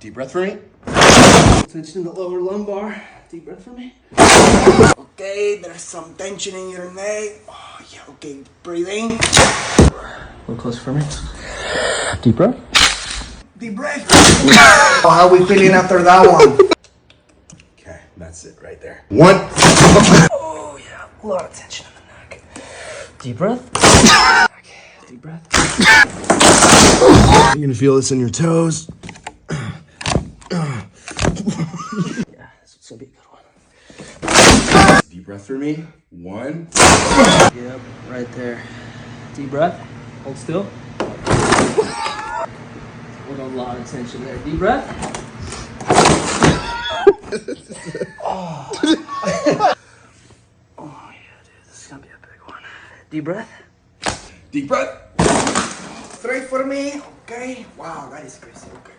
Deep breath for me. Tension in the lower lumbar. Deep breath for me. Okay, there's some tension in your neck. Oh, yeah, okay, breathe in. A little closer for me. Deep breath. Deep breath. Oh, how are we feeling after that one? Okay, that's it right there. One. Oh, yeah, a lot of tension in the neck. Deep breath. Okay, deep breath. You're gonna feel this in your toes. Yeah, this is gonna be a good one. Deep breath for me. One. Yep, right there. Deep breath. Hold still. With a lot of tension there. Deep breath. Oh. Oh yeah, dude, this is gonna be a big one. Deep breath. Deep breath. Three for me. Okay. Wow, that is crazy. Okay.